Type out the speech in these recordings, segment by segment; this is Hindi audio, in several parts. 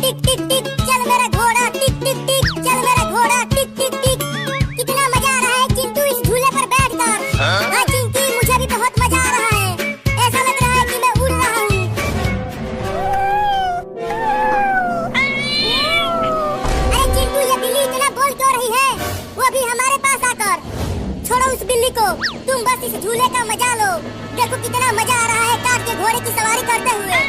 टिक टिक टिक चल मेरा घोड़ा, टिक टिक टिक चल मेरा घोड़ा, टिक टिक टिक। कितना मजा आ रहा है चिंटू इस झूले पर बैठकर। हाँ चिंकी, मुझे भी बहुत मजा आ रहा है। ऐसा लग रहा है कि मैं उड़ रहा हूँ। अरे चिंटू, ये बिल्ली इतना बोल क्यों रही है, वो भी हमारे पास आकर। छोड़ो उस बिल्ली को, तुम बस इस झूले का मजा लो। देखो कितना मजा आ रहा है काठ के घोड़े की सवारी करते हुए।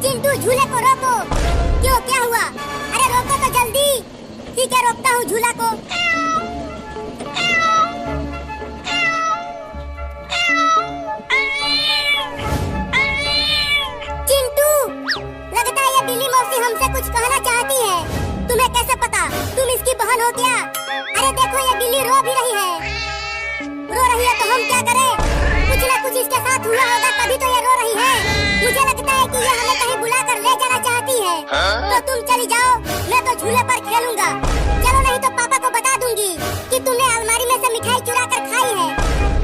चिंटू, झूले को रोको। क्यों, क्या हुआ? अरे रोको तो जल्दी। ठीक है, रोकता हूँ झूला को। चिंटू, लगता है ये बिल्ली मौसी हमसे कुछ कहना चाहती है। तुम्हें कैसे पता? तुम इसकी बहन हो क्या? अरे देखो, ये बिल्ली रो भी रही है। रो रही है तो हम क्या करें? कुछ ना कुछ इसके साथ हुआ होगा, तभी तो ये रो रही है। मुझे लगता है कि ये हमें कहीं बुलाकर ले जाना चाहती है। तो तुम चली जाओ, मैं तो झूले पर खेलूंगा। चलो, नहीं तो पापा को बता दूंगी कि तुमने अलमारी में से मिठाई चुरा कर खाई है।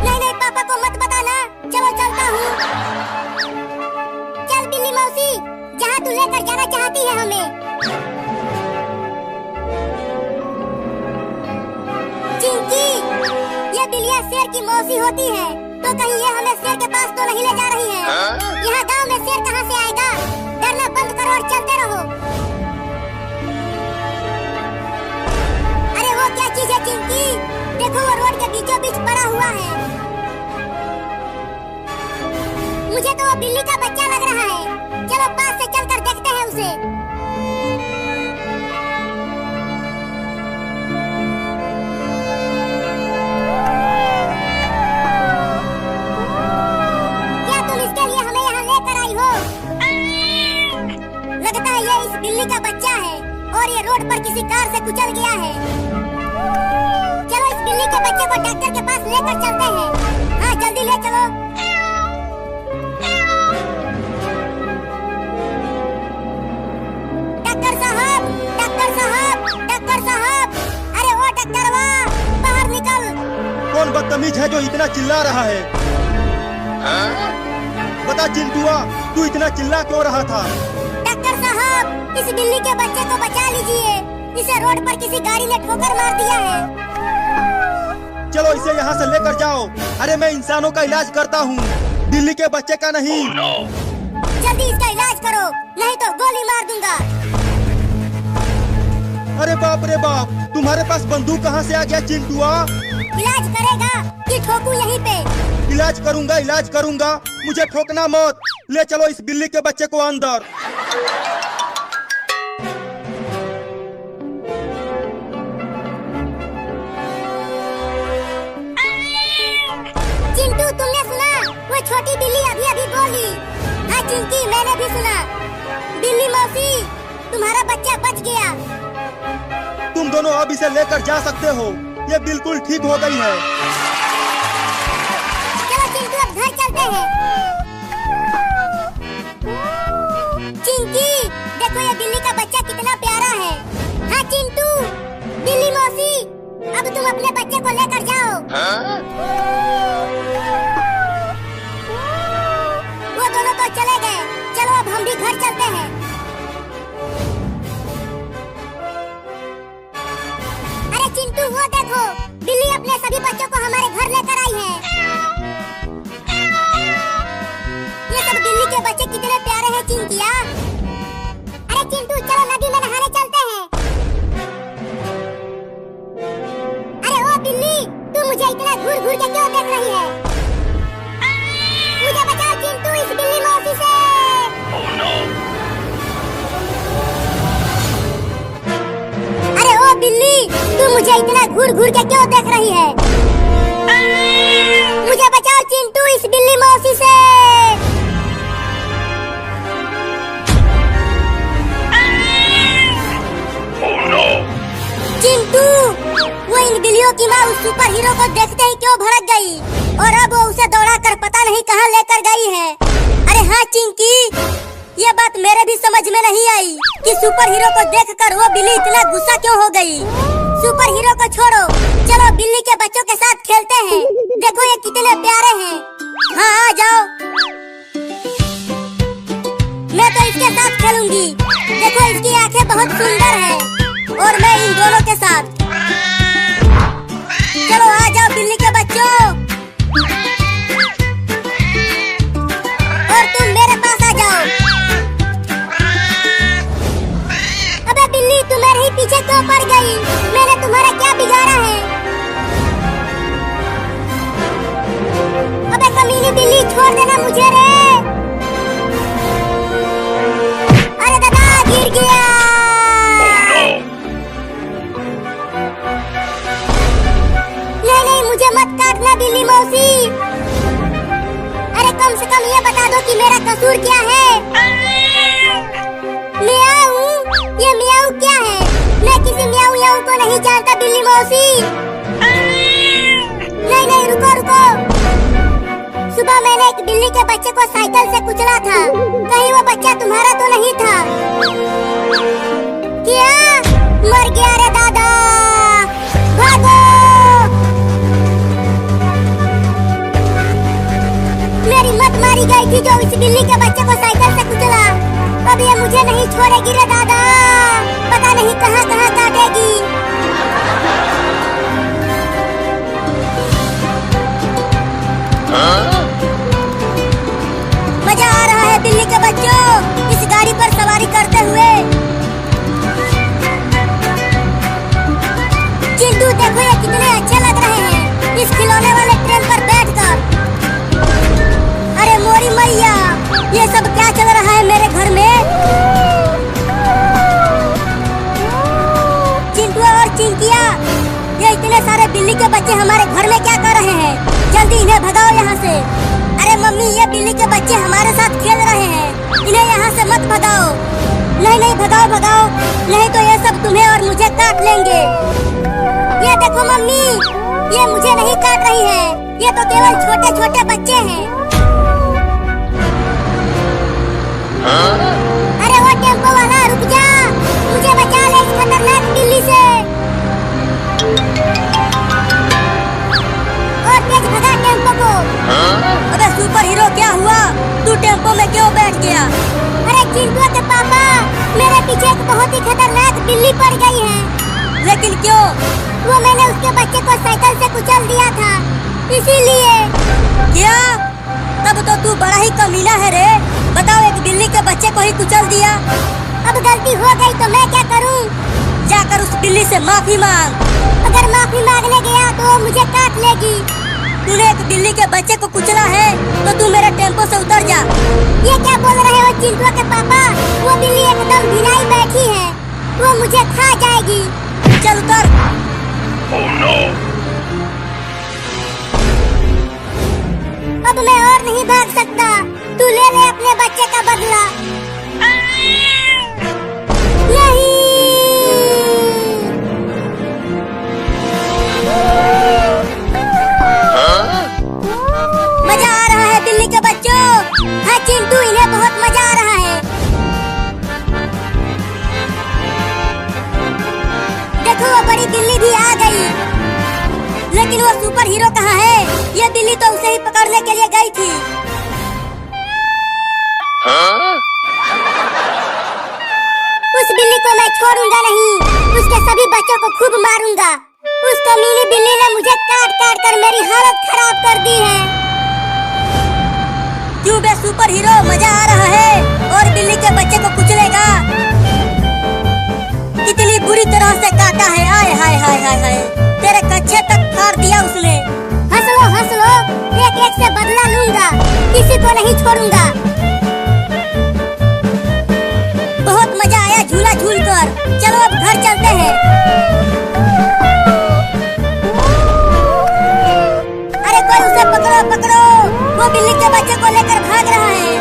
नहीं नहीं, पापा को मत बताना। चलो चलता हूँ। चल बिल्ली मौसी, जहाँ तू लेकर जाना चाहती है हमें। चिंकी, ये बिल्लियाँ शेर की मौसी होती है, तो कहीं ये हमें शेर के पास तो नहीं ले जा रही है। यहाँ गांव में शेर कहाँ से आएगा? डरना बंद करो और चलते रहो। अरे वो क्या चीज है चिंकी? देखो, वो रोड के बीचों बीच पड़ा हुआ है। मुझे तो वो बिल्ली का बच्चा लग रहा है। चलो पास से चलकर देखते हैं उसे। बिल्ली का बच्चा है और ये रोड पर किसी कार से कुचल गया है। चलो इस बिल्ली के बच्चे को डॉक्टर के पास लेकर चलते हैं। हाँ जल्दी ले चलो। डॉक्टर साहब, डॉक्टर साहब, डॉक्टर साहब, अरे वो डॉक्टर वाह, बाहर निकल। कौन बदतमीज है जो इतना चिल्ला रहा है? बता चिंटुआ, तू इतना चिल्ला क्यों रहा था? डॉक्टर साहब, इस बिल्ली के बच्चे को बचा लीजिए। इसे रोड पर किसी गाड़ी ने ठोकर मार दिया है। चलो इसे यहाँ से लेकर जाओ। अरे मैं इंसानों का इलाज करता हूँ, बिल्ली के बच्चे का नहीं। जल्दी इसका इलाज करो, नहीं तो गोली मार दूंगा। अरे बाप रे बाप, तुम्हारे पास बंदूक कहाँ से आ गया चिंटुआ? इलाज करेगा कि ठोकूं यहीं पे? इलाज करूंगा, इलाज करूंगा, मुझे ठोकना मत। ले चलो इस बिल्ली के बच्चे को अंदर। चिंटू, तुमने सुना? वो छोटी बिल्ली अभी अभी बोली। हाँ चिंकी, मैंने भी सुना। बिल्ली मौसी, तुम्हारा बच्चा बच गया। तुम दोनों अब इसे लेकर जा सकते हो, ये बिल्कुल ठीक हो गई है। चलो चिंटू, अब घर चलते हैं। चिंकी, देखो ये बिल्ली का बच्चा कितना प्यारा है। हाँ चिंटू, बिल्ली मौसी, अब तुम अपने बच्चे को लेकर जाओ। वो दोनों तो चले गए, चलो अब हम भी घर चलते हैं। अरे चिंटू, वो देखो, बिल्ली अपने सभी बच्चों को हमारे घर लेकर आई है। ये सब बिल्ली के बच्चे कितने प्यारे हैं चिंकिया। अरे चिंटू, चलो नदी में नहाने चलते हैं। अरे ओ बिल्ली, तू मुझे इतना घूर घूर के क्यों देख रही है? मुझे बचाओ चिंटू इस बिल्ली मौसी से। अरे ओ बिल्ली, तू मुझे इतना घूर घूर के क्यों देख रही है? मुझे बचाओ चिंटू इस बिल्ली मौसी से। चिंटू, वो इन बिल्लियों की माँ उस सुपर हीरो को देखते ही क्यों भड़क गई और अब वो उसे दौड़ाकर पता नहीं कहाँ लेकर गई है। अरे हाँ चिंकी, ये बात मेरे भी समझ में नहीं आई कि सुपर हीरो को देखकर वो बिल्ली इतना गुस्सा क्यों हो गई। सुपर हीरो को छोड़ो, चलो बिल्ली के बच्चों के साथ खेलते हैं। देखो ये कितने प्यारे हैं। हाँ आ जाओ। मैं तो इसके साथ खेलूंगी। देखो इसकी आंखें बहुत सुंदर है और मैं इन दोनों के साथ। चलो आ जाओ बिल्ली के बच्चों, और तुम मेरे पास आ जाओ। अबे बिल्ली, तू मेरे ही पीछे क्यों पड़ गई? मैंने तुम्हारा क्या बिगाड़ा है? अबे कमीनी बिल्ली, छोड़ देना मुझे रे। अरे दादा, गिर गया। नहीं नहीं, मुझे मत काटना बिल्ली मौसी। अरे कम से कम ये बता दो कि मेरा कसूर क्या है। मियाऊ, ये मियाऊ क्या है? मैं किसी मियाऊ याऊ को नहीं जानता बिल्ली मौसी। नहीं नहीं, रुको रुको। सुबह मैंने एक बिल्ली के बच्चे को साइकिल से कुचला था। कहीं वो बच्चा तुम्हारा तो नहीं था? क्या? मर गया रे दादा, भागो। मेरी मत मारी गई थी जो इस बिल्ली के बच्चे को साइकिल से कुचला। अब ये मुझे नहीं छोड़ेगी रे दादा, पता नहीं कहाँ कहाँ काटेगी। मजा आ रहा है बिल्ली के बच्चों इस गाड़ी पर सवारी करते हुए। चिंटू देखो, ये कितने अच्छे लग रहे हैं इस खिलौने वाले ट्रेन पर बैठकर। अरे मोरी मैया, ये सब क्या चल रहा है मेरे घर में? चिंटू और चिंकिया, ये इतने सारे बिल्ली के बच्चे हमारे घर में क्या कर रहे हैं? जल्दी इन्हें भगाओ यहाँ से। अरे मम्मी, ये बिल्ली के बच्चे हमारे साथ खेल रहे हैं, इन्हें यहाँ से मत भगाओ। नहीं नहीं, भगाओ भगाओ, नहीं तो ये सब तुम्हें और मुझे काट लेंगे। ये देखो मम्मी, ये मुझे नहीं काट रही है, ये तो केवल छोटे छोटे बच्चे हैं। अरे वो टेम्पो वाला, रुक जा, मुझे बचा ले इस खतरनाक बिल्ली से। और तेज भगा टेम्पो को। अबे सुपर हीरो, क्या हुआ? तू टेम्पो में क्यों बैठ गया? अरे चिंटू के पापा, मेरे पीछे एक बहुत ही खतरनाक बिल्ली पड़ गई है। लेकिन क्यों? वो मैंने उसके बच्चे को साइकिल से कुचल दिया था, इसीलिए। क्या? तब तो तू बड़ा ही कमीना है रे। बताओ, एक बिल्ली के बच्चे को ही कुचल दिया। अब गलती हो गई तो मैं क्या करूं? जाकर उस बिल्ली से माफी मांग। अगर माफी मांगने गया तो वो मुझे काट लेगी। तूने एक बिल्ली के बच्चे को कुचला है तो तू मेरे टेम्पो से उतर जा। ये क्या बोल रहे हो चिंटू के पापा? वो बिल्ली एकदम भिनाई बैठी है, वो मुझे खा जाएगी। चल उतर। Oh, no. अब मैं और नहीं भाग सकता, तू ले ले अपने बच्चे का बदला। नहीं। मजा आ रहा है बिल्ली के बच्चों। हाँ चिंटू, इन्हें बहुत मजा आ रहा है। देखो वो बड़ी बिल्ली भी आ गई, लेकिन वो सुपर हीरो कहाँ है? ये बिल्ली तो उसे ही पकड़ने के लिए गई थी। उस बिल्ली को मैं छोड़ूंगा नहीं, उसके सभी बच्चों को खूब मारूंगा। उस कमीनी बिल्ली ने मुझे काट काट कर मेरी हालत खराब कर दी है। क्यों बे सुपर हीरो, मजा आ रहा है और बिल्ली के बच्चे को कुचलेगा? कितनी बुरी तरह से काटा है। आय हाय हाय हाय हाय, तेरे कच्छे तक फाड़ दिया उसने। हंस लो, एक एक से बदला लूंगा, किसी को नहीं छोड़ूंगा। बहुत मजा आया झूला झूल कर। चलो अब घर चलते हैं। अरे कोई उसे पकड़ो पकड़ो, वो बिल्ली के बच्चे को लेकर भाग रहा है।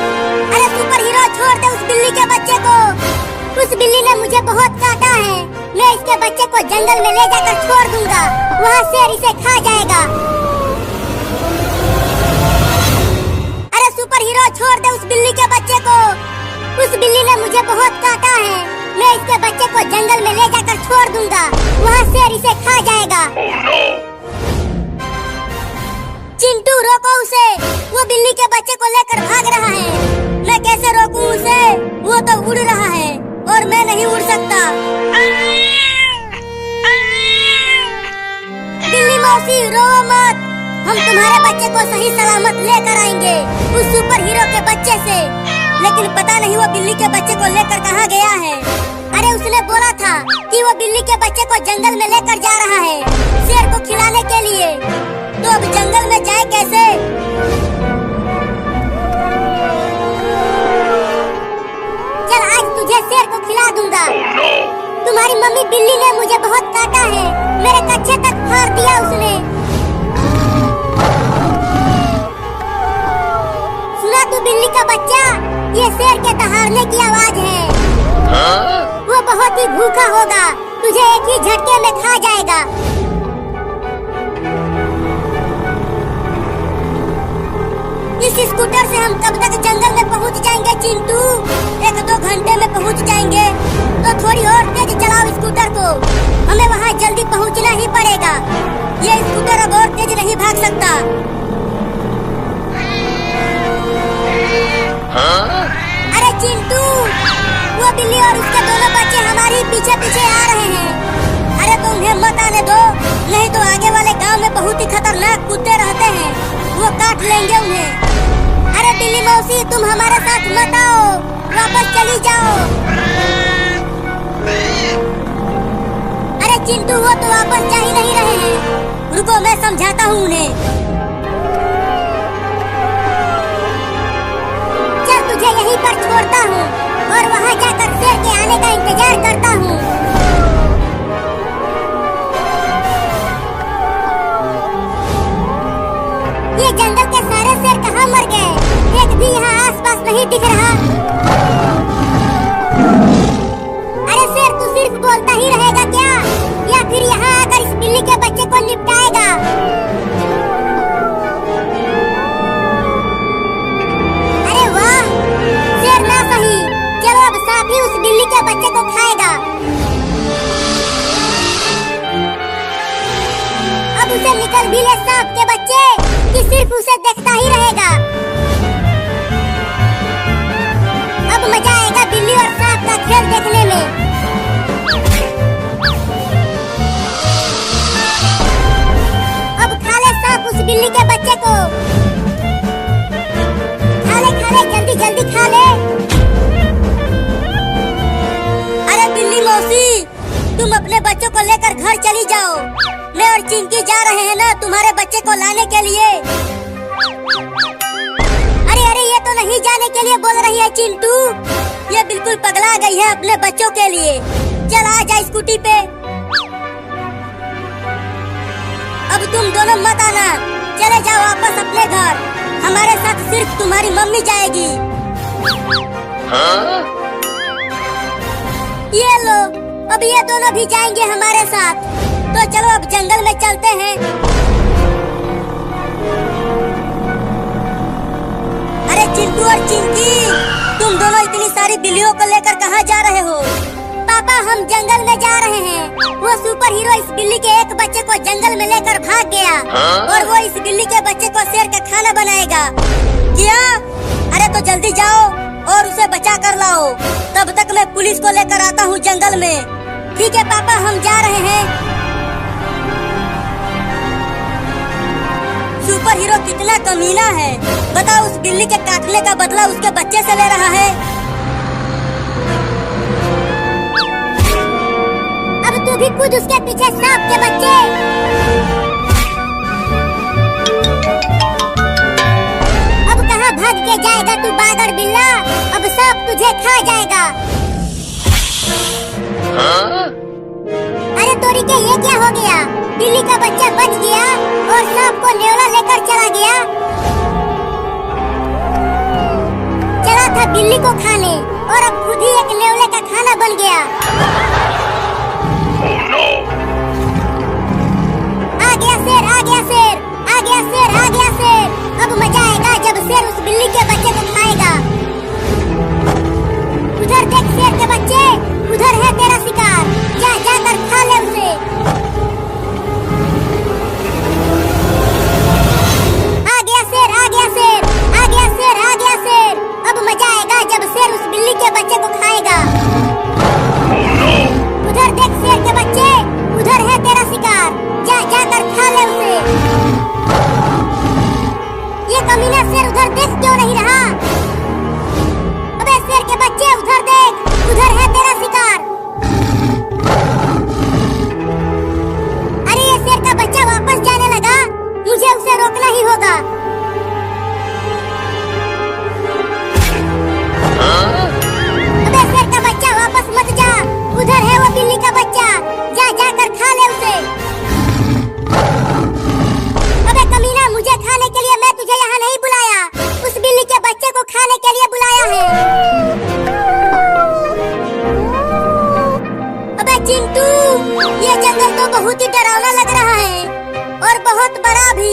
अरे सुपर हीरो, छोड़ दे उस बिल्ली के बच्चे को। उस बिल्ली ने मुझे बहुत काटा है, मैं इसके बच्चे को जंगल में ले जाकर छोड़ दूंगा, वहाँ शेर इसे खा जाएगा। अरे सुपर हीरो, छोड़ दे उस बिल्ली के बच्चे को। उस बिल्ली ने मुझे बहुत काटा है, मैं इसके बच्चे को जंगल में ले जाकर छोड़ दूंगा, वहाँ शेर इसे खा जाएगा। Oh, no. चिंटू, रोको उसे, वो बिल्ली के बच्चे को लेकर भाग रहा है। मैं कैसे रोकूं उसे? सकता। बिल्ली मौसी रो मत, हम तुम्हारे बच्चे को सही सलामत लेकर आएंगे उस सुपर हीरो के बच्चे से। लेकिन पता नहीं वो बिल्ली के बच्चे को लेकर कहाँ गया है। अरे उसने बोला था कि वो बिल्ली के बच्चे को जंगल में लेकर जा रहा है शेर को खिलाने के लिए। तो अब जंगल में जाए कैसे? चल आज तुझे शेर को खिला दूंगा। तुम्हारी मम्मी बिल्ली ने मुझे बहुत काटा है, मेरे कच्चे तक फाड़ दिया उसने। सुना तू बिल्ली का बच्चा, ये शेर के दहाड़ने की आवाज है। वो बहुत ही भूखा होगा, तुझे एक ही झटके में खा जाएगा। इस स्कूटर से हम कब तक जंगल में पहुंच जाएंगे चिंटू? 1-2 घंटे में पहुंच जाएंगे। तो थोड़ी और तेज चलाओ स्कूटर को, हमें वहाँ जल्दी पहुंचना ही पड़ेगा। ये स्कूटर अब और तेज नहीं भाग सकता। अरे चिंटू, वो बिल्ली और उसके दोनों बच्चे हमारे पीछे पीछे आ रहे हैं। अरे तो उन्हें मत आने दो, नहीं तो आगे वाले गांव में बहुत ही खतरनाक कुत्ते रहते हैं, वो काट लेंगे उन्हें। अरे बिल्ली मौसी तुम हमारे साथ मत आओ, वापस चली जाओ। अरे चिंटू वो तो वापस जा ही नहीं रहे हैं, रुको मैं समझाता हूँ उन्हें। चल तुझे यहीं पर छोड़ता हूँ और वहाँ जाकर शेर के आने का इंतजार करता हूँ। ये जंगल के सारे शेर कहाँ मर गए? एक भी यहाँ आसपास नहीं दिख रहा। अरे शेर तू सिर्फ बोलता ही रहेगा क्या, या फिर यहाँ आकर इस बिल्ली के बच्चे को निपटाएगा? अरे वाह, शेर ना सही, चलो अब साथ ही उस बिल्ली के बच्चे को खाएगा। अब उसे निकल भी ले सांप के बच्चे, कि सिर्फ उसे देखता ही रहेगा। अब मजा आएगा बिल्ली और सांप का खेल देखने में। अब खा ले सांप उस बिल्ली के बच्चे को, खा ले जल्दी जल्दी खा ले। अरे बिल्ली मौसी तुम अपने बच्चों को लेकर घर चली जाओ, मैं और चिंकी जा रहे हैं ना तुम्हारे बच्चे को लाने के लिए। अरे अरे ये तो नहीं जाने के लिए बोल रही है चिंटू, ये बिल्कुल पगला गई है अपने बच्चों के लिए। चल आ जा स्कूटी पे। अब तुम दोनों मत आना, चले जाओ वापस अपने घर, हमारे साथ सिर्फ तुम्हारी मम्मी जाएगी। ये लो, अब ये दोनों भी जाएंगे हमारे साथ। तो चलो अब जंगल में चलते हैं। अरे चिंटू और चिंकी, तुम दोनों इतनी सारी बिल्लियों को लेकर कहाँ जा रहे हो? पापा हम जंगल में जा रहे हैं, वो सुपर हीरो इस बिल्ली के एक बच्चे को जंगल में लेकर भाग गया और वो इस बिल्ली के बच्चे को शेर का खाना बनाएगा। क्या? अरे तो जल्दी जाओ और उसे बचा कर लाओ, तब तक मैं पुलिस को लेकर आता हूँ जंगल में। ठीक है पापा हम जा रहे हैं। सुपर हीरो कितना कमीना है, बताओ उस बिल्ली के काटने का बदला उसके बच्चे से ले रहा है। अब तू भी कूद उसके पीछे सांप के बच्चे। अब कहाँ भाग के जाएगा तू बागर बिल्ला, अब सांप तुझे खा जाएगा। अरे तोरी के ये क्या हो गया? बिल्ली का बच्चा बच गया और सांप को नेवला लेकर चला गया। चला था बिल्ली को खाने और अब खुद ही एक नेवले का खाना बन गया। आ गया शेर, आ गया शेर, आ गया शेर, आ गया शेर। अब मजा आएगा जब शेर उस बिल्ली के बच्चे को खाएगा। उधर देख शेर के बच्चे, उधर है तेरा शिकार, जा जाकर खा ले उसे। आ गया शेर, आ गया शेर, आ गया शेर, आ गया शेर। अब मजा आएगा जब शेर उस बिल्ली के बच्चे को खाएगा। तो बहुत ही डरावना लग रहा है और बहुत बड़ा भी।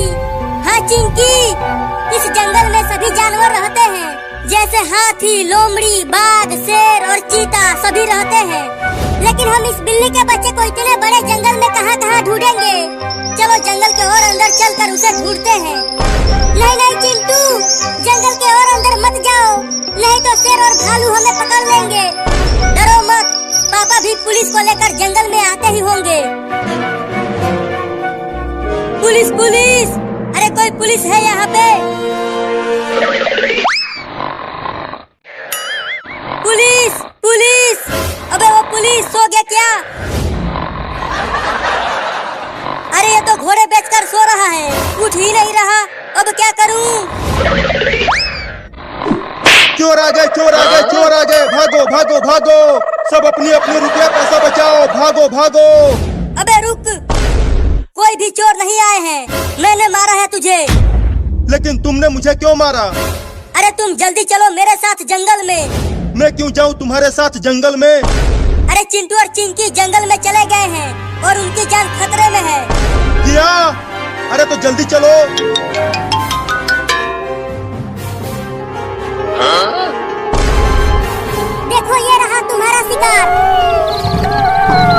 हाँ चिंकी, इस जंगल में सभी जानवर रहते हैं, जैसे हाथी, लोमड़ी, बाघ, शेर और चीता सभी रहते हैं। लेकिन हम इस बिल्ली के बच्चे को इतने बड़े जंगल में कहाँ ढूंढेंगे? चलो जंगल के और अंदर चलकर उसे ढूंढते हैं। नहीं नहीं चिंटू, जंगल के और अंदर मत जाओ, नहीं तो शेर और भालू हमें पकड़ लेंगे। डरो मत, पापा भी पुलिस को लेकर जंगल में आते ही होंगे। पुलिस पुलिस, अरे कोई पुलिस है यहाँ पे? पुलिस पुलिस, अबे वो पुलिस सो गया क्या? अरे ये तो घोड़े बेचकर सो रहा है, उठ ही नहीं रहा, अब क्या करूं? चोर आ गए, चोर आ गए, चोर आ गए, भागो भागो भागो, सब अपनी अपनी रुपया पैसा बचाओ, भागो भागो। अबे रुक, कोई भी चोर नहीं आए हैं, मैंने मारा है तुझे। लेकिन तुमने मुझे क्यों मारा? अरे तुम जल्दी चलो मेरे साथ जंगल में। मैं क्यों जाऊं तुम्हारे साथ जंगल में? अरे चिंटू और चिंकी जंगल में चले गए हैं और उनकी जान खतरे में है। क्या? अरे तो जल्दी चलो। देखो ये रहा तुम्हारा शिकार,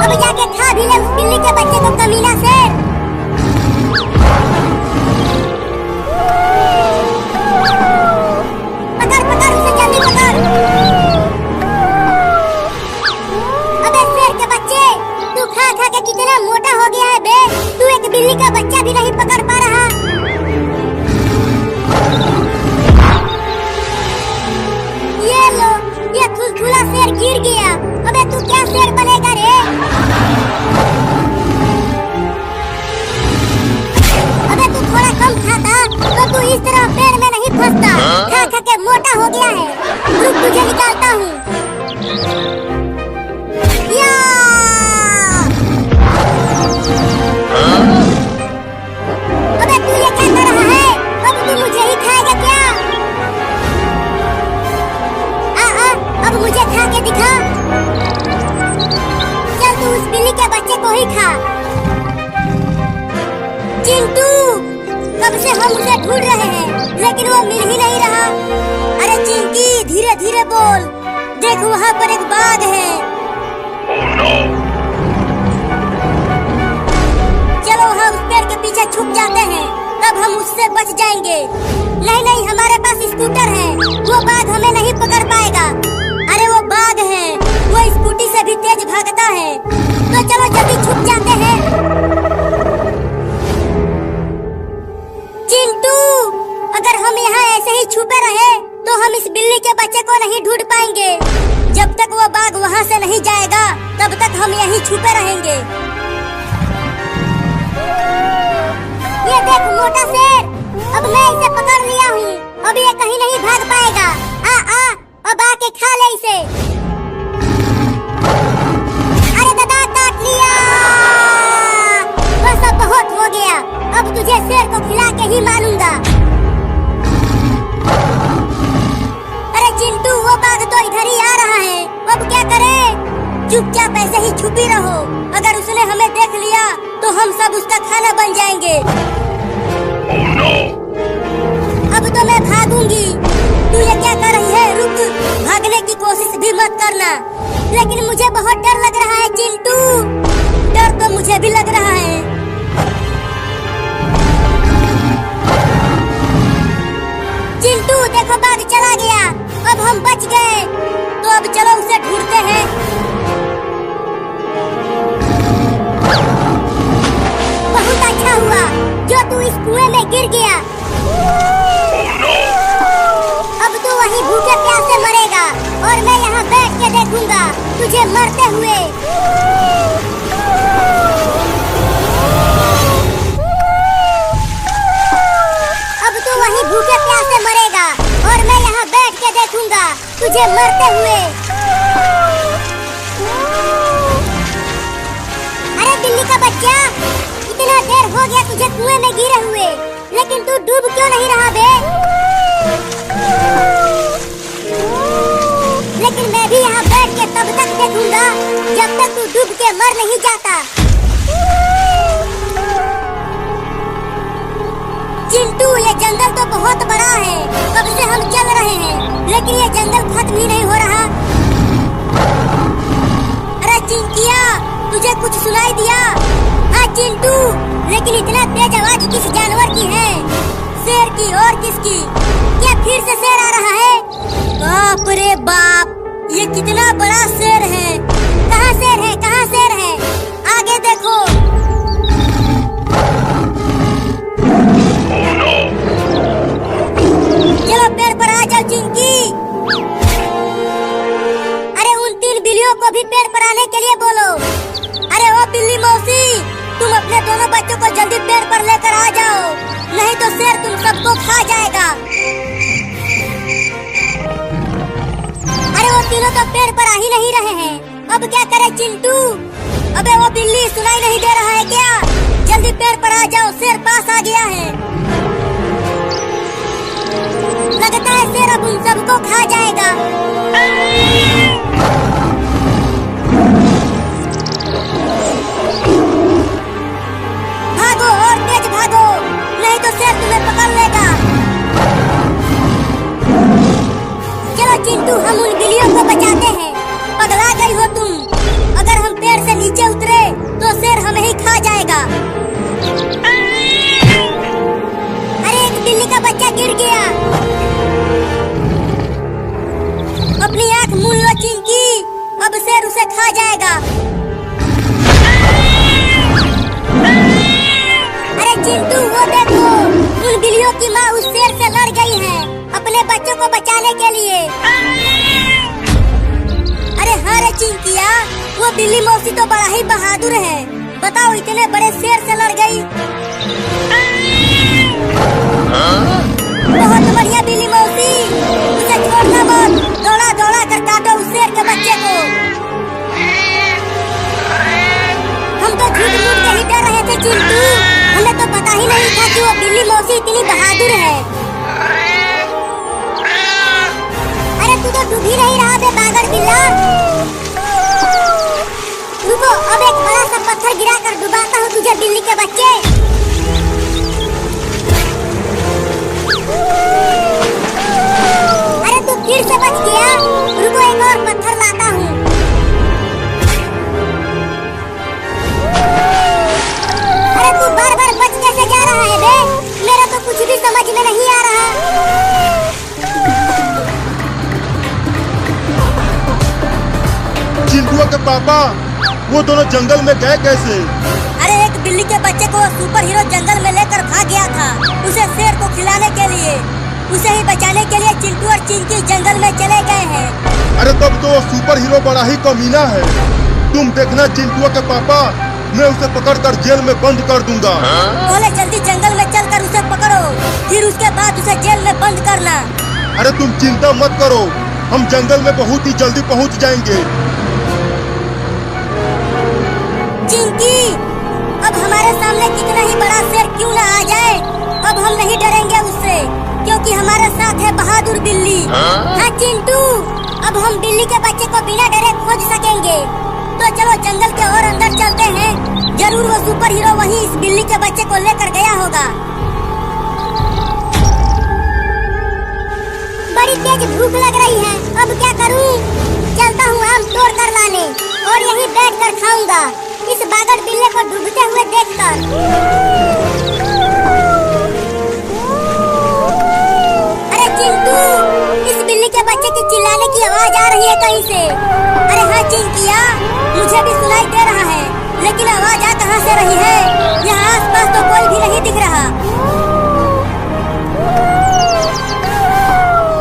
अब जाके खा भी ले उस बिल्ली के बच्चे को, कमीना से। पकड़ पकड़ उसे, जल्दी पकड़। अबे शेर के बच्चे, तू खा खा के कितना मोटा हो गया है बे, तू एक बिल्ली का बच्चा भी नहीं पकड़ पा रहा। ये लो, ये खुलखुला शेर गिर गया। अबे तू क्या शेर बनेगा रे? अबे तू थोड़ा कम खाता तो तू इस तरह पेड़ में नहीं फंसता, खा खा के मोटा हो गया है। रुक तुझे निकालता हूँ। या! अबे तू ये क्या कर रहा है? अब तू मुझे ही खाएगा क्या? अब मुझे खा के दिखा। चल तू उस बिल्ली के बच्चे को ही खा। चिंटू, कब से हम उसे ढूंढ रहे हैं लेकिन वो मिल ही नहीं रहा। अरे चिंकी धीरे धीरे बोल, देख वहाँ पर एक बाघ है। चलो हम उस पेड़ के पीछे छुप जाते हैं, तब हम उससे बच जाएंगे। नहीं नहीं, हमारे पास स्कूटर है, वो बाघ हमें नहीं पकड़ पाएगा। अरे वो बाघ है, वो स्कूटी से भी तेज भागता है, तो चलो जल्दी छुप जाते हैं। चिंटू, अगर हम यहाँ ऐसे ही छुपे रहे तो हम इस बिल्ली के बच्चे को नहीं ढूंढ पाएंगे। जब तक वो बाघ वहाँ से नहीं जाएगा तब तक हम यहीं छुपे रहेंगे। ये देख मोटा शेर, अब मैं इसे पकड़ लिया हूँ, अब ये कहीं नहीं भाग पाएगा। अब आके खा ले इसे। अरे दादा काट लिया, बस अब बहुत हो गया, अब तुझे शेर को खिला के ही मानूंगा। अरे चिंटू, वो बाघ तो इधर ही आ रहा है, अब क्या करें? चुपचाप ऐसे ही छुपी रहो, अगर उसने हमें देख लिया तो हम सब उसका खाना बन जाएंगे। अब तो मैं भागूंगी। तू ये क्या कर रही है? रुक, भागने की कोशिश भी मत करना। लेकिन मुझे बहुत डर लग रहा है चिंटू, डर तो मुझे भी लग रहा है। चिंटू देखो बाघ चला गया, अब हम बच गए, तो अब चलो उसे ढूंढते हैं। बहुत अच्छा हुआ जो तू इस कुएं में गिर गया। अब तू वहीं भूखे प्यासे मरेगा और मैं यहाँ बैठ के देखूंगा तुझे मरते हुए। अब तू वहीं भूखे प्यासे मरेगा और मैं यहाँ बैठ के देखूंगा तुझे मरते हुए। अरे बिल्ली का बच्चा, इतना देर हो गया तुझे कुएं में गिरे हुए, लेकिन तू डूब क्यों नहीं रहा बे? लेकिन मैं भी यहाँ बैठ के तब तक देखूंगा जब तक तू डूब के मर नहीं जाता। चिंटू, ये जंगल तो बहुत बड़ा है, कब से हम चल रहे हैं, लेकिन ये जंगल खत्म ही नहीं हो रहा। अरे चिंकिया, तुझे कुछ सुनाई दिया? हाँ चिंटू, लेकिन इतना तेज आवाज किस जानवर की है? शेर की और किसकी? क्या फिर से शेर आ रहा है? बाप रे बाप, ये कितना बड़ा शेर है। कहाँ शेर है, कहाँ शेर है? आगे देखो। चलो पेड़ पर आ जाओ चिंकी। अरे उन 3 बिल्लियों को भी पेड़ पर आने के लिए बोलो। अरे ओ बिल्ली मौसी, तुम अपने दोनों बच्चों को जल्दी पेड़ पर लेकर आ जाओ, नहीं तो शेर तुम सबको खा जाएगा। अरे वो तीनों तो पेड़ पर आ ही नहीं रहे हैं, अब क्या करे चिंटू? अबे वो बिल्ली, सुनाई नहीं दे रहा है क्या? जल्दी पेड़ पर आ जाओ, शेर पास आ गया है। लगता है शेर अब उन सबको खा जाएगा। भागो और तेज भागो, नहीं तो शेर तुम्हें पकड़ लेगा। चलो चिंटू, हम उन बिल्लियों को बचाते हैं। पगला गई हो तुम? अगर हम पेड़ से नीचे उतरे तो शेर हमें ही खा जाएगा। अरे एक बिल्ली का बच्चा गिर गया। अपनी आँख मूंद लो चिंकी, अब शेर उसे खा जाएगा। अरे चिंटू, वो देखो, उन बिल्लियों की माँ उस शेर से लड़ गई है अपने बच्चों को बचाने के लिए। अरे हाँ रे चिंकिया, वो बिल्ली मौसी तो बड़ा ही बहादुर है। बताओ, इतने बड़े शेर से लड़ गई। बहुत बढ़िया बिल्ली मौसी, उसे छोड़ना मत, दौड़ा दौड़ा कर काटो उस शेर के बच्चे को। हम तो झूठ मूठ के ही डर रहे थे चिंटू, हमें तो पता ही नहीं था कि वो बिल्ली मौसी इतनी बहादुर है। अरे तू तो डूब ही नहीं रहा बे बागर बिल्ला। रुको, अब एक बड़ा सा पत्थर गिरा कर डुबाता हूँ तुझे बिल्ली के बच्चे। अरे तू फिर से बच गया। रुको, एक और पत्थर लाता हूँ। अरे तू बार बार बच कैसे जा रहा है बे? मेरा तो कुछ भी समझ में नहीं आ रहा। चिंटू के पापा, वो दोनों जंगल में गए कैसे? अरे एक बिल्ली के बच्चे को सुपर हीरो जंगल में लेकर भाग गया था, उसे शेर को खिलाने के लिए। उसे ही बचाने के लिए चिंटू और चिंकी जंगल में चले गए हैं। अरे तब तो वो सुपर हीरो बड़ा ही कमीना है। तुम देखना चिंटू के पापा, मैं उसे पकड़कर जेल में बंद कर दूंगा। पहले जल्दी जंगल में चलकर उसे पकड़ो, फिर उसके बाद उसे जेल में बंद करना। अरे तुम चिंता मत करो, हम जंगल में बहुत ही जल्दी पहुंच जाएंगे। चिंकी, अब हमारे सामने कितना ही बड़ा शेर क्यों न आ जाए, अब हम नहीं डरेंगे उससे, क्योंकि हमारे साथ है बहादुर बिल्ली। हाँ चिंटू, अब हम बिल्ली के बच्चे को बिना डरे खोज सकेंगे। तो चलो जंगल के और अंदर चलते हैं, जरूर वो सुपर हीरो वहीं इस बिल्ली के बच्चे को लेकर गया होगा। बड़ी तेज भूख लग रही है, अब क्या करूं? चलता हूँ आम तोड़ कर लाने और यहीं बैठ कर खाऊंगा, इस बागड़ बिल्ले को डूबते हुए देखकर। अरे चिंटू, इस बिल्ली के बच्चे की चिल्लाने की आवाज आ रही है कहीं से। अरे हाँ चिंकिया, मुझे भी सुनाई दे रहा है, लेकिन आवाज आ कहाँ से रही है? यहाँ आसपास तो कोई भी नहीं दिख रहा।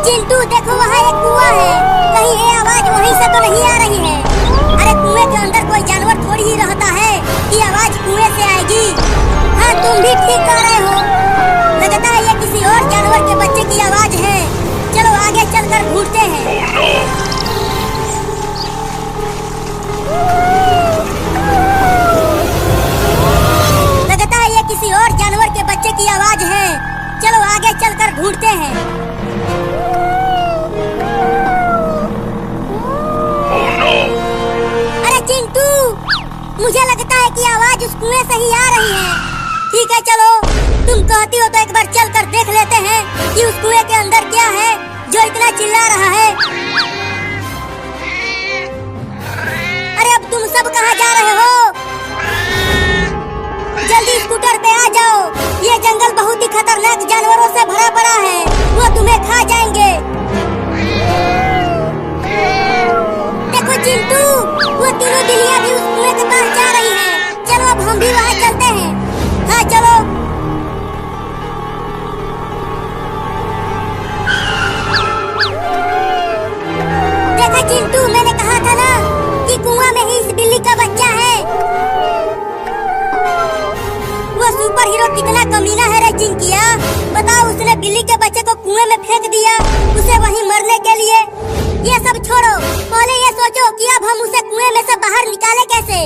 चिंटू देखो, वहाँ एक कुआं है, कहीं ये आवाज वहीं से तो नहीं आ रही है? अरे कुएं के अंदर कोई जानवर थोड़ी ही रहता है कि आवाज कुएं से आएगी। हाँ तुम भी ठीक कह रहे हो, लगता है ये किसी और जानवर के बच्चे की आवाज है। चलो आगे चलकर ढूंढते हैं। लगता है ये किसी और जानवर के बच्चे की आवाज है। चलो आगे चलकर ढूंढते हैं। मुझे लगता है की आवाज उस कुएं से ही आ रही है। ठीक है चलो, तुम कहती हो तो एक बार चल कर देख लेते हैं कि उस कुएं के अंदर क्या है जो इतना चिल्ला रहा है। अरे अब तुम सब कहाँ जा रहे हो? जल्दी स्कूटर पे आ जाओ, ये जंगल बहुत ही खतरनाक जानवरों से भरा पड़ा है, वो तुम्हें खा जाएंगे। देखो चिंटू, वो तीनों बिल्लियां भी उस कुएं के पास जा रही हैं। चलो अब हम भी वहाँ चलते हैं। हाँ चलो। देखा चिंटू, मैंने कहा था ना कि कुआं में ही इस बिल्ली का बच्चा है। वो सुपर हीरो कितना कमीना है रे चिंकिया। बताओ, उसने बिल्ली के बच्चे को कुएं में फेंक दिया, उसे वहीं मरने के लिए। ये सब छोड़ो, पहले ये सोचो कि अब हम उसे कुएं में से बाहर निकाले कैसे।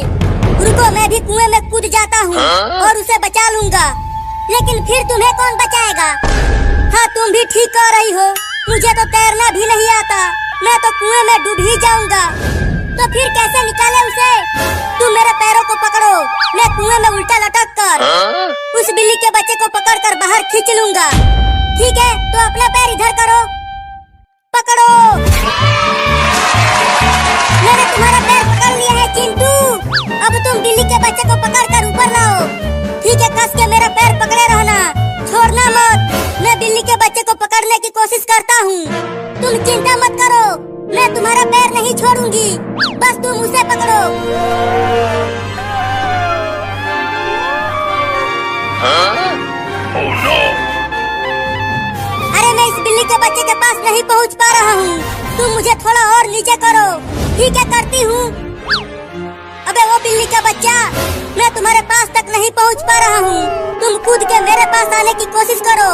रुको, मैं भी कुएं में कूद जाता हूँ और उसे बचा लूंगा। लेकिन फिर तुम्हें कौन बचाएगा? हाँ, तुम भी ठीक कह रही हो, मुझे तो तैरना भी नहीं आता, मैं तो कुएं में डूब ही जाऊंगा। तो फिर कैसे निकाले उसे? तुम मेरे पैरों को पकड़ो, मैं कुएं में उल्टा लटक कर उस बिल्ली के बच्चे को पकड़ कर बाहर खींच लूंगा। ठीक है, तो अपना पैर इधर करो, पकड़ो। मैंने तुम्हारा पैर पकड़ लिया है चिंटू। अब तुम बिल्ली के बच्चे को पकड़ कर ऊपर लाओ। ठीक है, कस के मेरा पैर पकड़े रहना, छोड़ना मत। मैं बिल्ली के बच्चे को पकड़ने की कोशिश करता हूँ, तुम चिंता मत करो, मैं तुम्हारा पैर नहीं छोड़ूंगी, बस तुम उसे पकड़ो। Oh no! अरे मैं इस बिल्ली के बच्चे के पास नहीं पहुंच पा रहा हूँ, तुम मुझे थोड़ा और नीचे करो। ठीक है, करती हूँ। अबे वो बिल्ली का बच्चा, मैं तुम्हारे पास तक नहीं पहुंच पा रहा हूँ, तुम कूद के मेरे पास आने की कोशिश करो।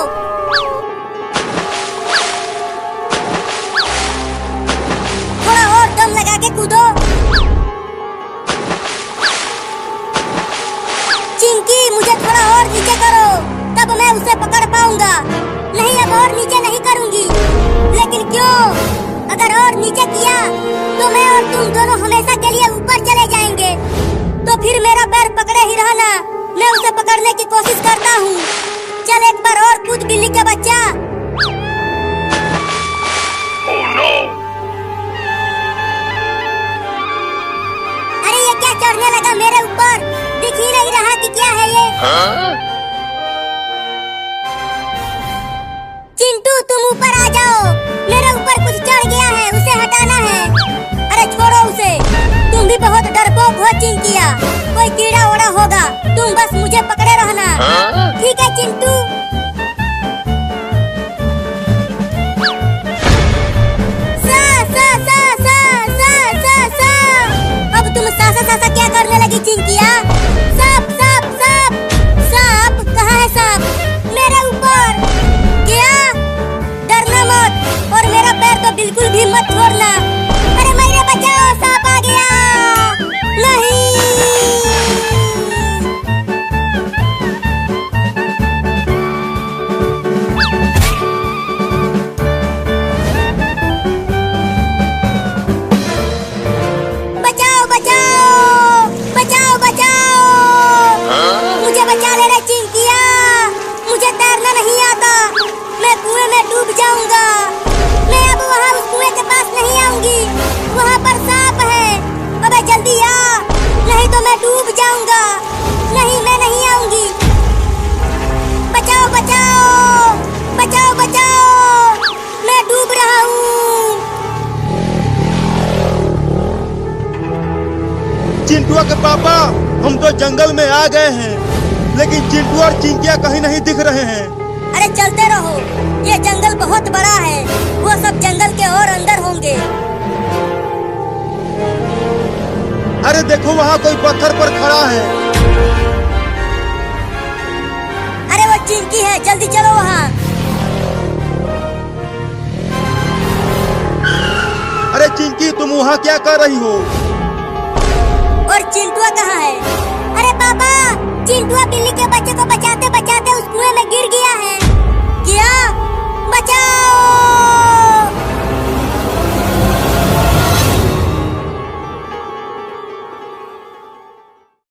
थोड़ा और दम लगा के कूदो। चिंकी, मुझे थोड़ा और नीचे करो, तब मैं उसे पकड़ पाऊंगा। नहीं, अब और नीचे नहीं करूंगी। लेकिन क्यों? अगर और नीचे किया तो मैं और तुम दोनों हमेशा के लिए ऊपर चले जाएंगे। तो फिर मेरा पैर पकड़े ही रहना, मैं उसे पकड़ने की कोशिश करता हूँ। चल एक बार और कूद बिल्ली के बच्चा। Oh no! अरे ये क्या चढ़ने लगा मेरे ऊपर, दिख ही नहीं रहा कि क्या है ये। चिंटू, तुम ऊपर आ जाओ, मेरे ऊपर कुछ चढ़ गया है, उसे हटाना है। अरे छोड़ो उसे, तुम भी बहुत डरपोक हो चिंकिया, कोई कीड़ा ओड़ा होगा, तुम बस मुझे पकड़े रहना। ठीक है चिंटू। अब तुम सा क्या करने लगी चिंकिया? सांप सांप सांप सांप, कहाँ है सांप? मेरे ऊपर। क्या? डरना मत और मेरा पैर तो बिल्कुल भी मत छोड़ना। अरे मेरे बचाओ, सांप आ गया। नहीं। बचाओ बचाओ बचाओ बचाओ, मुझे बचा ले रे चिंकिया, मुझे तैरना नहीं आता, मैं कुएं में डूब जाऊंगा। मैं अब वहाँ उस कुएं के पास नहीं आऊंगी, वहाँ पर सांप है। अबे जल्दी आ, नहीं तो मैं डूब जाऊंगा। नहीं, मैं नहीं आऊंगी। बचाओ बचाओ बचाओ बचाओ, मैं डूब रहा हूँ। चिंटुआ के पापा, हम तो जंगल में आ गए हैं, लेकिन चिंटू और चिंकिया कहीं नहीं दिख रहे हैं। अरे चलते रहो, ये जंगल बहुत बड़ा है, वो सब जंगल के और अंदर होंगे। अरे देखो, वहाँ कोई पत्थर पर खड़ा है। अरे वो चिंकी है, जल्दी चलो वहाँ। अरे चिंकी, तुम वहाँ क्या कर रही हो? और चिंटुआ कहाँ है? अरे पापा, चिंटुआ बिल्ली के बच्चे को बचाते बचाते